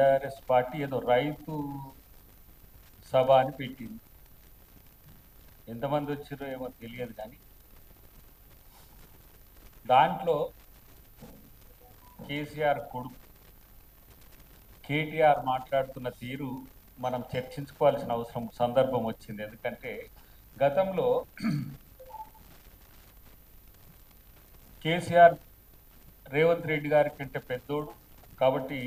TRS party ఏదో రైతు సభ అని పెట్టింది. ఎంతమంది వచ్చారో ఏమో తెలియదు, కానీ దాంట్లో కేసీఆర్ కొడుకు కేటీఆర్ మాట్లాడుతున్న తీరు మనం చర్చించుకోవాల్సిన సందర్భం వచ్చింది. ఎందుకంటే గతంలో కేసీఆర్ రేవంత్ రెడ్డి గారి కంటే పెద్దోడు కాబట్టి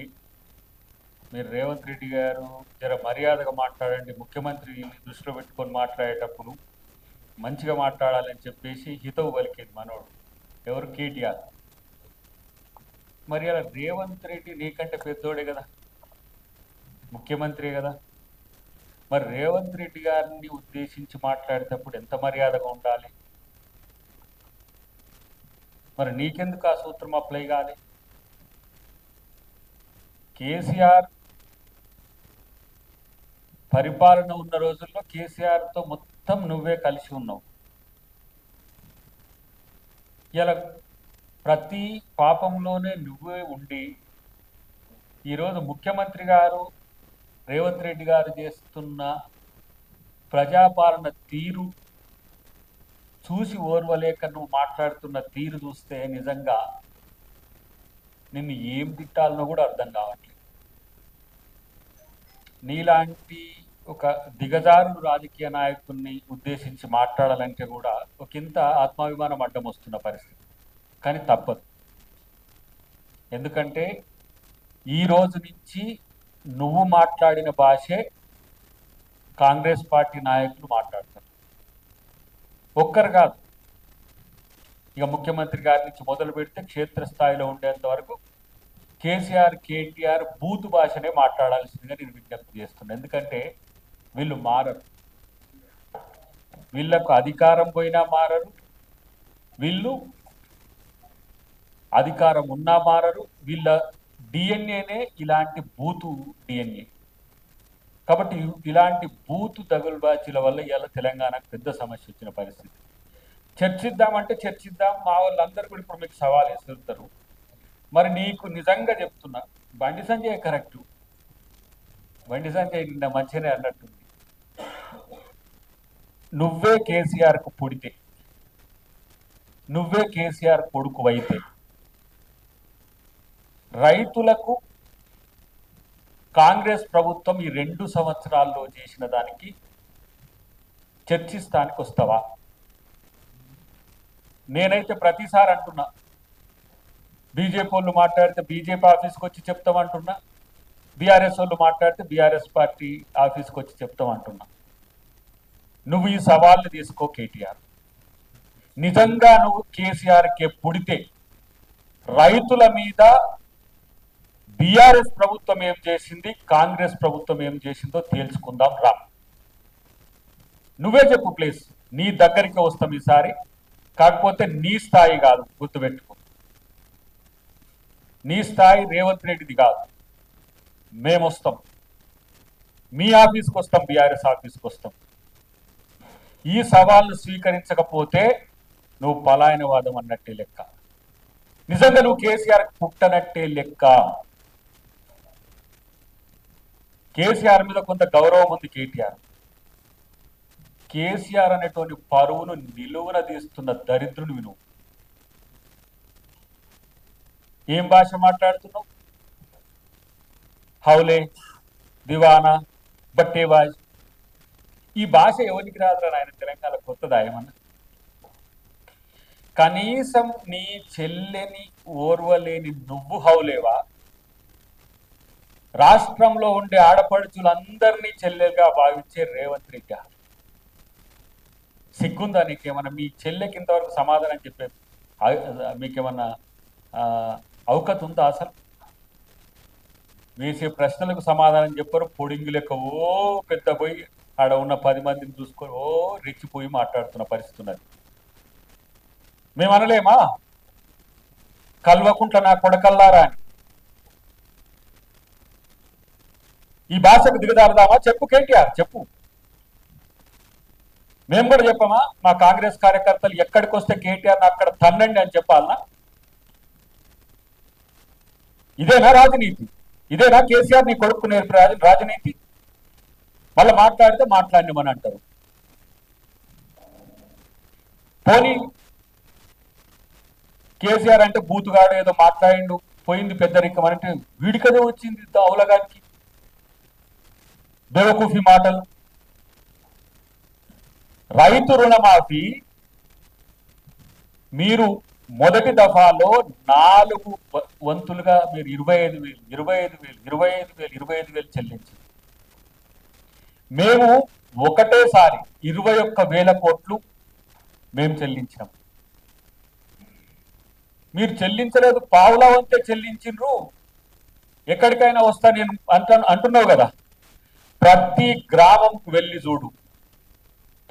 మీరు రేవంత్ రెడ్డి గారు జర మర్యాదగా మాట్లాడండి, ముఖ్యమంత్రి దృష్టిలో పెట్టుకొని మాట్లాడేటప్పుడు మంచిగా మాట్లాడాలని చెప్పేసి హితవు పలికేది మనోడు. ఎవరు? కేటీఆర్. మరి అలా రేవంత్ రెడ్డి నీకంటే పెద్దోడే కదా, ముఖ్యమంత్రి కదా, మరి రేవంత్ రెడ్డి గారిని ఉద్దేశించి మాట్లాడేటప్పుడు ఎంత మర్యాదగా ఉండాలి? మరి నీకెందుకు ఆ సూత్రం అప్లై కాదు? కేసీఆర్ పరిపాలన ఉన్న రోజుల్లో కేసీఆర్తో మొత్తం నువ్వే కలిసి ఉన్నావు. ఇలా ప్రతి పాపంలోనే నువ్వే ఉండి ఈరోజు ముఖ్యమంత్రి గారు రేవంత్ రెడ్డి గారు చేస్తున్న ప్రజాపాలన తీరు చూసి ఓర్వలేక నువ్వు మాట్లాడుతున్న తీరు చూస్తే నిజంగా నిన్ను ఏం తిట్టాలనో కూడా అర్థం కావట్లేదు. నీలాంటి ఒక దిగజారుడు రాజకీయ నాయకుడిని ఉద్దేశించి మాట్లాడాలంటే కూడా ఒకంత ఆత్మాభిమానం అడ్డం వస్తున్న పరిస్థితి. కానీ తప్పదు, ఎందుకంటే ఈ రోజు నుంచి నువ్వు మాట్లాడిన భాషే కాంగ్రెస్ పార్టీ నాయకులు మాట్లాడతారు. ఒక్కరు కాదు, ఇక ముఖ్యమంత్రి గారి నుంచి మొదలు పెడితే క్షేత్రస్థాయిలో ఉండేంత వరకు కేసీఆర్ కేటీఆర్ బూతు భాషనే మాట్లాడాల్సిందిగా నేను విజ్ఞప్తి చేస్తున్నాను. ఎందుకంటే వీళ్ళు మారరు, వీళ్ళకు అధికారం పోయినా మారరు, వీళ్ళు అధికారం ఉన్నా మారరు, వీళ్ళ డిఎన్ఏనే ఇలాంటి బూతు డిఎన్ఏ. కాబట్టి ఇలాంటి బూతు దగులుబాజీల వల్ల ఇవాళ తెలంగాణకు పెద్ద సమస్య వచ్చిన పరిస్థితి. చర్చిద్దామంటే చర్చిద్దాం, మా వాళ్ళందరూ కూడా ఇప్పుడు మీకు సవాల్ వేస్తారు. మరి నీకు నిజంగా చెప్తున్నా, బండి సంజయ్ కరెక్టు, బండి సంజయ్ నిన్న మంచిగానే అన్నట్టుంది. నువ్వే కేసీఆర్కు పుడితే, నువ్వే కేసీఆర్ కొడుకు అయితే రైతులకు కాంగ్రెస్ ప్రభుత్వం ఈ 2 సంవత్సరాల్లో చేసిన దానికి చర్చిస్తానికి వస్తావా? నేనైతే ప్రతిసారి అంటున్నా, బీజేపీ వాళ్ళు మాట్లాడితే బీజేపీ ఆఫీస్కి వచ్చి చెప్తామంటున్నా, బీఆర్ఎస్ వాళ్ళు మాట్లాడితే బీఆర్ఎస్ పార్టీ ఆఫీస్కి వచ్చి చెప్తామంటున్నా. నువ్వు ఈ సవాళ్ళు తీసుకో కేటీఆర్. నిజంగా నువ్వు కేసీఆర్కే పుడితే రైతుల మీద బీఆర్ఎస్ ప్రభుత్వం ఏం చేసింది, కాంగ్రెస్ ప్రభుత్వం ఏం చేసిందో తేల్చుకుందాం రా. నువ్వే చెప్పు ప్లీజ్, నీ దగ్గరికి వస్తాం ఈసారి. కాకపోతే నీ స్థాయి కాదు, గుర్తుపెట్టుకో, నీ స్థాయి రేవంత్ రెడ్డిది కాదు. మేము వస్తాం, మీ ఆఫీస్కి వస్తాం, బీఆర్ఎస్ ఆఫీస్కి వస్తాం. ఈ సవాళ్ళు స్వీకరించకపోతే నువ్వు పలాయనవాదం అన్నట్టే లెక్క, నిజంగా నువ్వు కేసీఆర్ పుట్టనట్టే లెక్క. కేసీఆర్ మీద కొంత గౌరవం ఉంది కేటీఆర్. కేసీఆర్ అనేటువంటి పరువును నిలువున తీస్తున్న దరిద్రునివి నువ్వు. ఏం భాష మాట్లాడుతున్నావు? హౌలే, దివానా, బట్టేబాజ్. ఈ భాష ఎవరికి రాదురా ఆయన? తెలంగాణ కొత్తదా ఏమన్నా? కనీసం నీ చెల్లెని ఓర్వలేని నువ్వు హౌలేవా? రాష్ట్రంలో ఉండే ఆడపడుచులందరినీ చెల్లెలుగా భావించే రేవంత్ రెడ్డి, సిగ్గుందా నీకేమన్నా? మీ చెల్లెకి ఇంతవరకు సమాధానం చెప్పే మీకేమన్నా అవకత ఉందా? అసలు వేసే ప్రశ్నలకు సమాధానం చెప్పరు. పొడింగు లెక్క ఓ పెద్ద పోయి ఆడ ఉన్న 10 మందిని చూసుకొని ఓ రెచ్చిపోయి మాట్లాడుతున్న పరిస్థితి ఉన్నది. మేము అనలేమా కల్వకుంట్ల నా కొడకల్లారా అని? ఈ భాషకు దిగదారుదామా? చెప్పు కేటీఆర్, చెప్పు. మేము కూడా చెప్పమా? మా కాంగ్రెస్ కార్యకర్తలు ఎక్కడికి వస్తే కేటీఆర్ అక్కడ తన్నండి అని చెప్పాలనా? ఇదేనా రాజనీతి? ఇదేనా కేసీఆర్ నీ కొడుకు నేర్పి రాజనీతి? మళ్ళీ మాట్లాడితే మాట్లాడినమని అంటారు. పోనీ కేసీఆర్ అంటే బూతుగాడు ఏదో మాట్లాడిండు, పోయింది పెద్దరికం అంటే వీడికదే వచ్చింది అవులగానికి బేవకూఫీ మాటలు. రైతు రుణమాఫీ మీరు మొదటి దఫాలో 4 వంతులుగా మీరు 25,000 చెల్లించింది. మేము ఒకటేసారి 21,000 కోట్లు మేము చెల్లించినాం. మీరు చెల్లించలేదు, పావులా వంతే చెల్లించిండ్రు. ఎక్కడికైనా వస్తా నేను అంటున్నావు కదా, ప్రతి గ్రామంకు వెళ్ళి చూడు,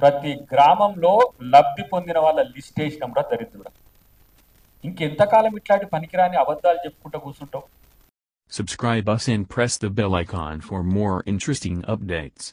ప్రతి గ్రామంలో లబ్ధి పొందిన వాళ్ళ లిస్ట్ వేసినాం రా దరిద్రుడా. ఇంకెంతకాలం ఇట్లాంటి పనికిరాని అబద్ధాలు చెప్పుకుంటూ కూర్చుంటావు? Subscribe us and press the bell icon for more interesting updates.